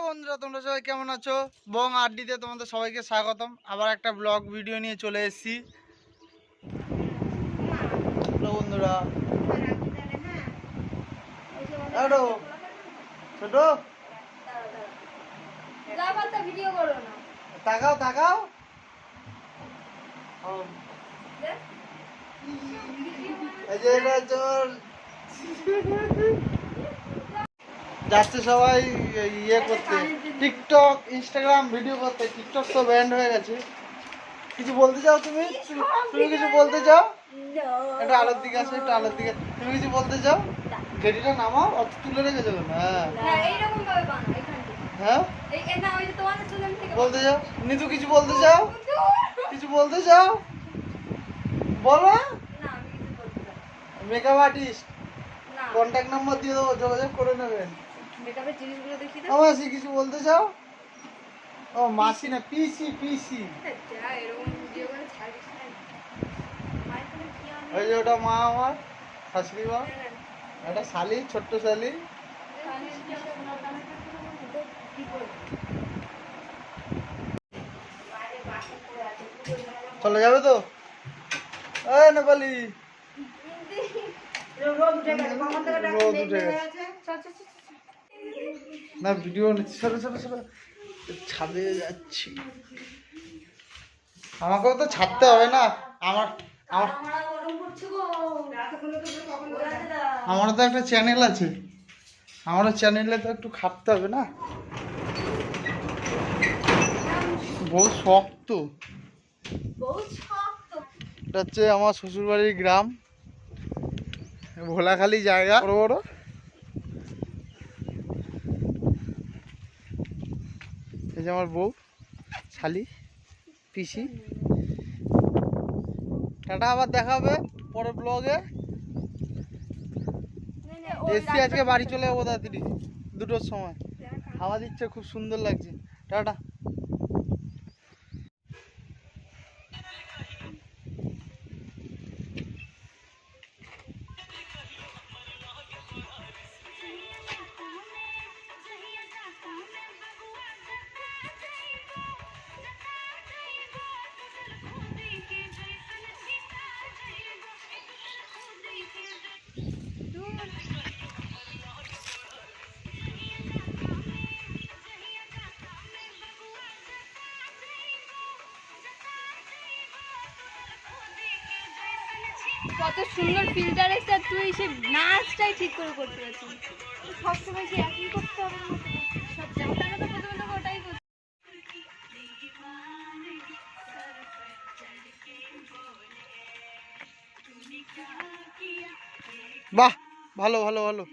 বন্ধুরা, তোমরা সবাই কেমন আছো? বং আড্ডিতে তোমাদের সবাইকে স্বাগতম। আবার একটা ব্লগ ভিডিও নিয়ে চলে এসেছি। বন্ধুরা, ছোট তাকাও তাকাও। যাচ্ছে সবাই ইয়ে করতে, টিকটক ইনস্টাগ্রাম ভিডিও করতে। টিকটক তো ব্যান্ড হয়ে গেছে। কিছু বলতে চাও তুমি? তুমি কিছু বলতে চাও? একটা আলোর দিকে আসো, একটা আলোর দিকে। তুমি কিছু বলতে চাও? গেটিটা নামাও, অত তুলে রেখেছো কেন? হ্যাঁ বলতে চাও? নিতু কিছু বলতে চাও? কিছু বলতে চাও? বলো। মেকআপ আর্টিস্ট, কন্ট্যাক্ট নাম্বার দিয়ে দেবো, যোগাযোগ করে নেবেন। মাসি কিছু বলতে চাও? ও মাসি না, পিসি। পিসি ওই যে ওটা মা, আমার শাশুড়ি মা। একটা শালি, ছোট্ট শালি। চলে যাবে তো? এই নেপালি, রোদ উঠে গেছে না, ভিডিও নিচ্ছি। সরে সরে সরে, ছাদে যাচ্ছি। আমাকেও তো ছাড়তে হবে না। আমারও তো একটা চ্যানেল আছে। আমারও চ্যানেলে তো একটু খাটতে হবে না। বহু শক্ত। এটা হচ্ছে আমার শ্বশুরবাড়ির গ্রাম, ভোলাখালি জায়গা, বড় বড়। এই যে আমার বউ, শালি, পিসি। টাটা, আবার দেখা হবে পরের ব্লগে। এসছি আজকে, বাড়ি চলে যাবো তাড়াতাড়ি 2টোর সময়। হাওয়া দিচ্ছে, খুব সুন্দর লাগছে। টাটা। কত সুন্দর ফিল্টার এসে তুই সে নাচটাই ঠিক করে করতে পারছিস। সবসময় সে একই করতে হবে, সব জায়গাটা তো প্রথমে তো ওটাই করতে। বাহ, ভালো ভালো ভালো।